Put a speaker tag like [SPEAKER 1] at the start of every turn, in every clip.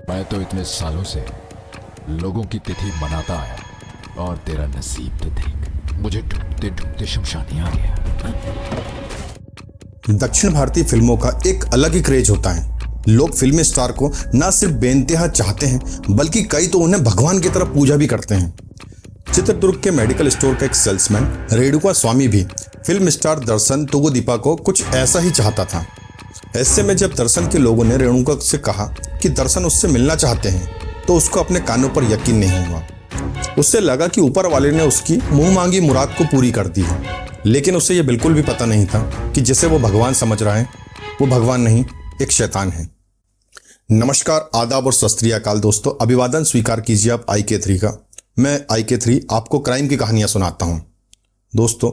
[SPEAKER 1] मैं तो इतने सालों से लोगों की तिथि मनाता आया और तेरा नसीब तो देख, मुझे ढूंढते ढूंढते शमशान ही आ गया।
[SPEAKER 2] दक्षिण भारतीय फिल्मों का एक अलग ही क्रेज होता है। लोग फिल्मी स्टार को न सिर्फ बेइंतहा चाहते हैं बल्कि कई तो उन्हें भगवान की तरह पूजा भी करते हैं। चित्रदुर्ग के मेडिकल स्टोर का एक सेल्समैन रेणुका स्वामी भी फिल्म स्टार दर्शन तुगुदीपा को कुछ ऐसा ही चाहता था। ऐसे में जब दर्शन के लोगों ने रेणुका से कहा कि दर्शन उससे मिलना चाहते हैं तो उसको अपने कानों पर यकीन नहीं हुआ। उससे लगा कि ऊपर वाले ने उसकी मुंह मांगी मुराद को पूरी कर दी है, लेकिन उसे यह बिल्कुल भी पता नहीं था कि जिसे वो भगवान समझ रहा है वो भगवान नहीं, एक शैतान है। नमस्कार, आदाब और सत श्री अकाल दोस्तों। अभिवादन स्वीकार कीजिए आप IK3 का। मैं IK3 आपको क्राइम की कहानियां सुनाता हूं। दोस्तों,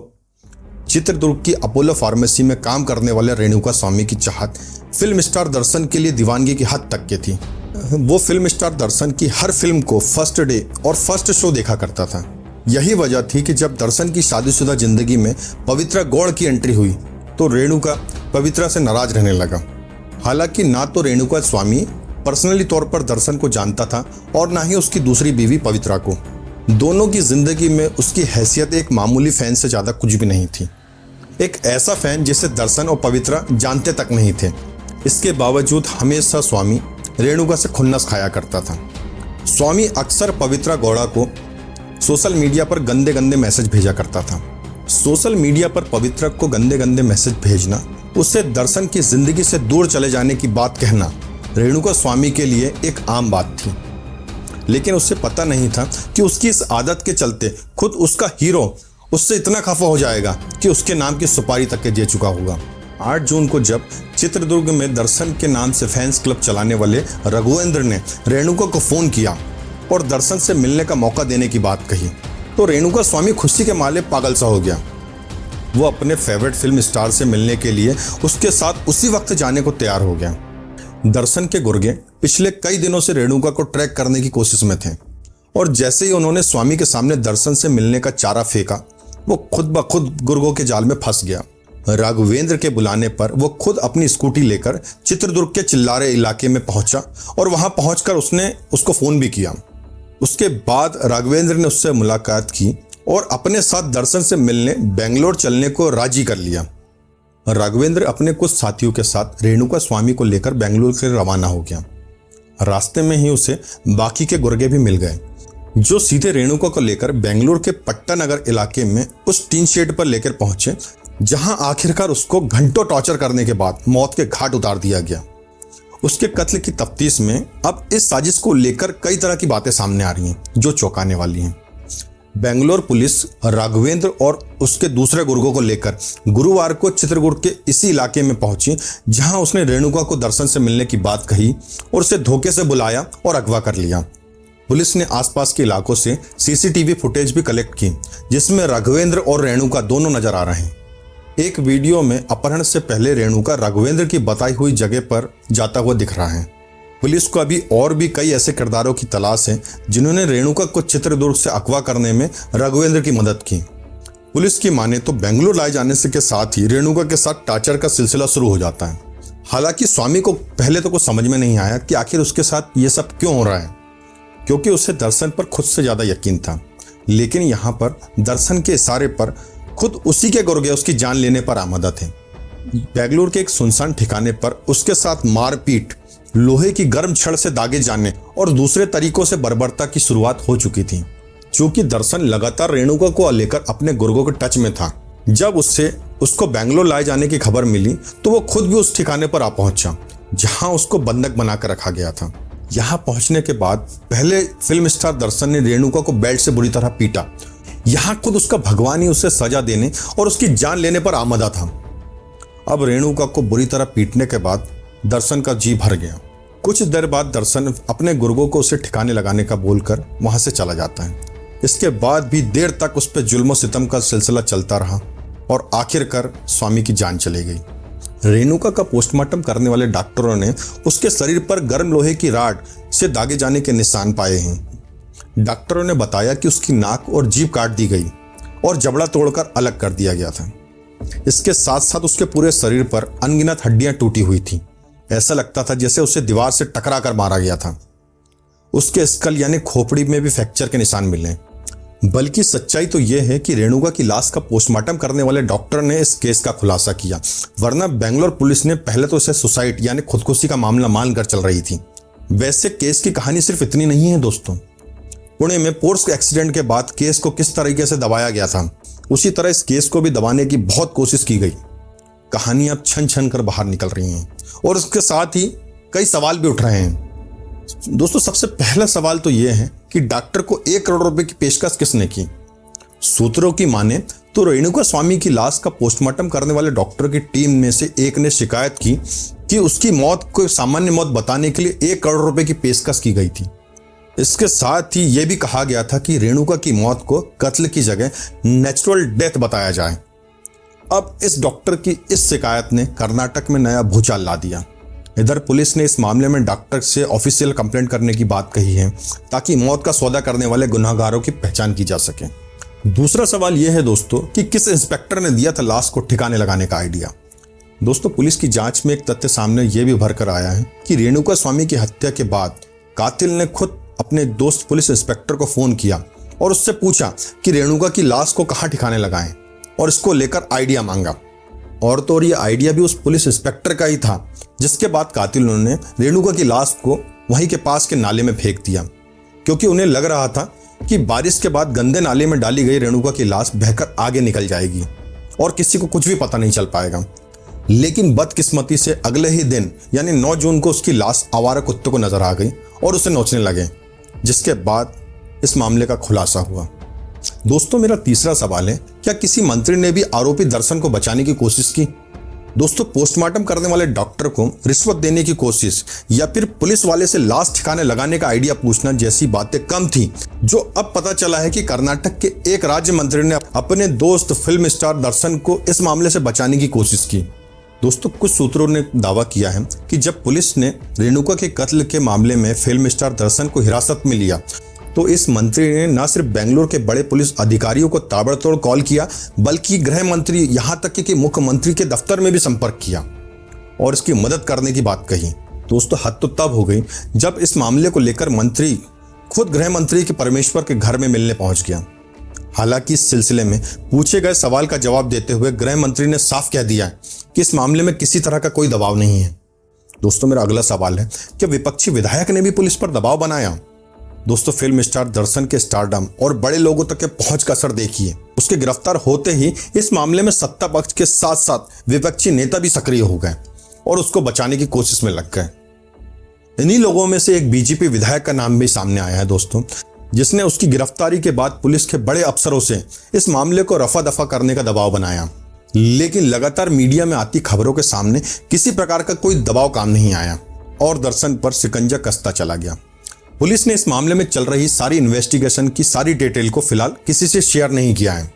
[SPEAKER 2] चित्रदुर्ग की अपोलो फार्मेसी में काम करने वाले रेणुका स्वामी की चाहत फिल्म स्टार दर्शन के लिए दीवानगी की हद तक की थी। वो फिल्म स्टार दर्शन की हर फिल्म को फर्स्ट डे और फर्स्ट शो देखा करता था। यही वजह थी कि जब दर्शन की शादीशुदा जिंदगी में पवित्रा गौड़ की एंट्री हुई तो रेणुका पवित्रा से नाराज रहने लगा। हालांकि ना तो रेणुका स्वामी पर्सनली तौर पर दर्शन को जानता था और ना ही उसकी दूसरी बीवी पवित्रा को। दोनों की जिंदगी में उसकी हैसियत एक मामूली फैन से ज़्यादा कुछ भी नहीं थी। एक ऐसा फैन जिसे दर्शन और पवित्रा जानते तक नहीं थे। इसके बावजूद हमेशा स्वामी रेणुका से खुन्नस खाया करता था। स्वामी अक्सर पवित्रा गौड़ा को सोशल मीडिया पर गंदे गंदे मैसेज भेजा करता था। सोशल मीडिया पर पवित्रा को गंदे गंदे मैसेज भेजना, उससे दर्शन की जिंदगी से दूर चले जाने की बात कहना रेणुका स्वामी के लिए एक आम बात थी। लेकिन उसे पता नहीं था कि उसकी इस आदत के चलते खुद उसका हीरो उससे इतना खफा हो जाएगा कि उसके नाम की सुपारी तक के दे चुका होगा। 8 जून को जब चित्रदुर्ग में दर्शन के नाम से फैंस क्लब चलाने वाले रघुवेंद्र ने रेणुका को फोन किया और दर्शन से मिलने का मौका देने की बात कही तो रेणुका स्वामी खुशी के मारे पागल सा हो गया। वो अपने फेवरेट फिल्म स्टार से मिलने के लिए उसके साथ उसी वक्त जाने को तैयार हो गया। दर्शन के गुर्गे पिछले कई दिनों से रेणुका को ट्रैक करने की कोशिश में थे और जैसे ही उन्होंने स्वामी के सामने दर्शन से मिलने का चारा फेंका, वो खुद ब खुद गुर्गों के जाल में फंस गया। राघवेंद्र के बुलाने पर वो खुद अपनी स्कूटी लेकर चित्रदुर्ग के चिल्लारे इलाके में पहुंचा और वहां पहुंचकर उसने उसको फोन भी किया। उसके बाद राघवेंद्र ने उससे मुलाकात की और अपने साथ दर्शन से मिलने बेंगलोर चलने को राजी कर लिया। राघवेंद्र अपने कुछ साथियों के साथ रेणुका स्वामी को लेकर बेंगलुरु के रवाना हो गया। रास्ते में ही उसे बाकी के गुर्गे भी मिल गए जो सीधे रेणुका को लेकर बेंगलुरु के पट्टा नगर इलाके में उस टीन शेड पर लेकर पहुंचे, जहां आखिरकार उसको घंटों टॉर्चर करने के बाद मौत के घाट उतार दिया गया। उसके कत्ल की तफ्तीश में अब इस साजिश को लेकर कई तरह की बातें सामने आ रही हैं जो चौंकाने वाली हैं। बेंगलोर पुलिस राघवेंद्र और उसके दूसरे गुर्गों को लेकर गुरुवार को चित्रदुर्ग के इसी इलाके में पहुंची, जहां उसने रेणुका को दर्शन से मिलने की बात कही और उसे धोखे से बुलाया और अगवा कर लिया। पुलिस ने आसपास के इलाकों से CCTV फुटेज भी कलेक्ट की जिसमें राघवेंद्र और रेणुका दोनों नजर आ रहे हैं। एक वीडियो में अपहरण से पहले रेणुका राघवेंद्र की बताई हुई जगह पर जाता हुआ दिख रहा है। पुलिस को अभी और भी कई ऐसे किरदारों की तलाश है जिन्होंने रेणुका को चित्रदुर्ग से अगवा करने में राघवेंद्र की मदद की। पुलिस की माने तो बेंगलुरु लाए जाने से के साथ ही रेणुका के साथ टॉर्चर का सिलसिला शुरू हो जाता है। हालांकि स्वामी को पहले तो कुछ समझ में नहीं आया कि आखिर उसके साथ ये सब क्यों हो रहा है, क्योंकि उसे दर्शन पर खुद से ज्यादा यकीन था। लेकिन यहाँ पर दर्शन के इशारे पर खुद उसी के गुर्गे उसकी जान लेने पर आमादा थे। बेंगलुरु के एक सुनसान ठिकाने पर उसके साथ मारपीट, लोहे की गर्म छड़ से दागे जाने और दूसरे तरीकों से बर्बरता की शुरुआत हो चुकी थी। चूंकि दर्शन लगातार रेणुका को लेकर अपने गुर्गों के टच में था, जब उसको बेंगलोर लाए जाने की खबर मिली तो वो खुद भी उस ठिकाने पर आ पहुंचा जहां उसको बंधक बनाकर रखा गया था। यहाँ पहुंचने के बाद पहले फिल्म स्टार दर्शन ने रेणुका को बेल्ट से बुरी तरह पीटा। यहाँ खुद उसका भगवान ही उसे सजा देने और उसकी जान लेने पर आमदा था। अब रेणुका को बुरी तरह पीटने के बाद दर्शन का जी भर गया। कुछ देर बाद दर्शन अपने गुर्गों को उसे ठिकाने लगाने का बोलकर वहां से चला जाता है। इसके बाद भी देर तक उस पर जुल्म सितम का सिलसिला चलता रहा और आखिरकार स्वामी की जान चली गई। रेणुका का पोस्टमार्टम करने वाले डॉक्टरों ने उसके शरीर पर गर्म लोहे की राड से दागे जाने के निशान पाए हैं। डॉक्टरों ने बताया कि उसकी नाक और जीभ काट दी गई और जबड़ा तोड़कर अलग कर दिया गया था। इसके साथ साथ उसके पूरे शरीर पर अनगिनत हड्डियां टूटी हुई थी। ऐसा लगता था जैसे उसे दीवार से टकरा कर मारा गया था। उसके स्कल यानी खोपड़ी में भी फ्रैक्चर के निशान मिले। बल्कि सच्चाई तो यह है कि रेणुका की लाश का पोस्टमार्टम करने वाले डॉक्टर ने इस केस का खुलासा किया, वरना बेंगलोर पुलिस ने पहले तो इसे सुसाइड यानी खुदकुशी का मामला मानकर चल रही थी। वैसे केस की कहानी सिर्फ इतनी नहीं है दोस्तों। पुणे में पोर्स एक्सीडेंट के बाद केस को किस तरीके से दबाया गया था, उसी तरह इस केस को भी दबाने की बहुत कोशिश की गई। कहानी अब छन छन कर बाहर निकल रही है और उसके साथ ही कई सवाल भी उठ रहे हैं। दोस्तों, सबसे पहला सवाल तो यह है कि डॉक्टर को 1 करोड़ रुपए की पेशकश किसने की। सूत्रों की माने तो रेणुका स्वामी की लाश का पोस्टमार्टम करने वाले डॉक्टर की टीम में से एक ने शिकायत की कि उसकी मौत को सामान्य मौत बताने के लिए 1 करोड़ रुपए की पेशकश की गई थी। इसके साथ ही यह भी कहा गया था कि रेणुका की मौत को कत्ल की जगह नेचुरल डेथ बताया जाए। अब इस डॉक्टर की इस शिकायत ने कर्नाटक में नया भूचाल ला दिया। इधर पुलिस ने इस मामले में डॉक्टर से ऑफिशियल कंप्लेंट करने की बात कही है ताकि मौत का सौदा करने वाले गुनाहगारों की पहचान की जा सके। दूसरा सवाल यह है दोस्तों कि किस इंस्पेक्टर ने दिया था लाश को ठिकाने लगाने का आइडिया। दोस्तों, पुलिस की जांच में एक तथ्य सामने यह भी उभर कर आया है कि रेणुका स्वामी की हत्या के बाद कातिल ने खुद अपने दोस्त पुलिस इंस्पेक्टर को फोन किया और उससे पूछा कि रेणुका की लाश को कहाँ ठिकाने लगाएं और इसको लेकर आइडिया मांगा। और तो और ये आइडिया भी उस पुलिस इंस्पेक्टर का ही था, जिसके बाद कातिलों ने रेणुका की लाश को वहीं के पास के नाले में फेंक दिया, क्योंकि उन्हें लग रहा था कि बारिश के बाद गंदे नाले में डाली गई रेणुका की लाश बहकर आगे निकल जाएगी और किसी को कुछ भी पता नहीं चल पाएगा। लेकिन बदकिस्मती से अगले ही दिन यानी 9 जून को उसकी लाश आवारा कुत्ते को नजर आ गई और उसे नोचने लगे, जिसके बाद इस मामले का खुलासा हुआ। दोस्तों, मेरा तीसरा सवाल है, क्या किसी मंत्री ने भी आरोपी दर्शन को बचाने की कोशिश की। दोस्तों, पोस्टमार्टम करने वाले डॉक्टर को रिश्वत देने की कोशिश या फिर पुलिस वाले से लाश ठिकाने लगाने का आइडिया पूछना जैसी बातें कम थी, जो अब पता चला है कि कर्नाटक के एक राज्य मंत्री ने अपने दोस्त फिल्म स्टार दर्शन को इस मामले से बचाने की कोशिश की। दोस्तों, कुछ सूत्रों ने दावा किया है कि जब पुलिस ने रेणुका के कत्ल के मामले में फिल्म स्टार दर्शन को हिरासत में लिया तो इस मंत्री ने न सिर्फ बेंगलोर के बड़े पुलिस अधिकारियों को ताबड़तोड़ कॉल किया, बल्कि गृह मंत्री यहां तक कि मुख्यमंत्री के दफ्तर में भी संपर्क किया और इसकी मदद करने की बात कही। दोस्तों, हद तो तब हो गई जब इस मामले को लेकर मंत्री खुद गृह मंत्री के परमेश्वर के घर में मिलने पहुंच गया। हालांकि इस सिलसिले में पूछे गए सवाल का जवाब देते हुए गृह मंत्री ने साफ कह दिया कि इस मामले में किसी तरह का कोई दबाव नहीं है। दोस्तों, मेरा अगला सवाल है, क्या विपक्षी विधायक ने भी पुलिस पर दबाव बनाया। दोस्तों, फिल्म स्टार दर्शन के स्टारडम और बड़े लोगों तक के पहुंच का असर देखिए। उसके गिरफ्तार होते ही इस मामले में सत्ता पक्ष के साथ साथ विपक्षी नेता भी सक्रिय हो गए और उसको बचाने की कोशिश में लग गए। इन्हीं लोगों में से एक बीजेपी विधायक का नाम भी सामने आया है दोस्तों, जिसने उसकी गिरफ्तारी के बाद पुलिस के बड़े अफसरों से इस मामले को रफा दफा करने का दबाव बनाया। लेकिन लगातार मीडिया में आती खबरों के सामने किसी प्रकार का कोई दबाव काम नहीं आया और दर्शन पर शिकंजा कसता चला गया। पुलिस ने इस मामले में चल रही सारी इन्वेस्टिगेशन की सारी डिटेल को फिलहाल किसी से शेयर नहीं किया है,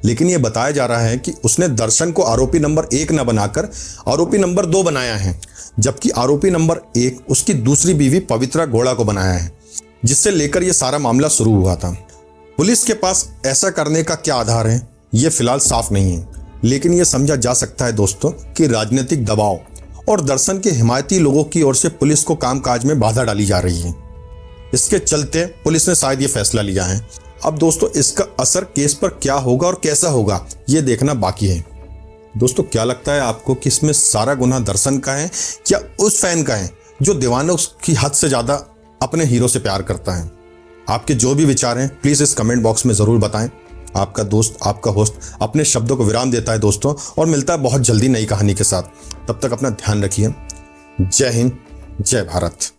[SPEAKER 2] लेकिन यह बताया जा रहा है कि उसने दर्शन को आरोपी नंबर 1 न बनाकर आरोपी नंबर 2 बनाया है, जबकि आरोपी नंबर 1 उसकी दूसरी बीवी पवित्रा गौड़ा को बनाया है, जिससे लेकर यह सारा मामला शुरू हुआ था। पुलिस के पास ऐसा करने का क्या आधार है, यह फिलहाल साफ नहीं है, लेकिन यह समझा जा सकता है दोस्तों कि राजनीतिक दबाव और दर्शन के हिमायती लोगों की ओर से पुलिस को कामकाज में बाधा डाली जा रही है। इसके चलते पुलिस ने शायद ये फैसला लिया है। अब दोस्तों, इसका असर केस पर क्या होगा और कैसा होगा, ये देखना बाकी है। दोस्तों, क्या लगता है आपको कि इसमें सारा गुनाह दर्शन का है या उस फैन का है जो दीवानों की हद से ज्यादा अपने हीरो से प्यार करता है। आपके जो भी विचार हैं प्लीज इस कमेंट बॉक्स में जरूर बताएं। आपका दोस्त, आपका होस्ट अपने शब्दों को विराम देता है दोस्तों, और मिलता है बहुत जल्दी नई कहानी के साथ। तब तक अपना ध्यान रखिए। जय हिंद, जय भारत।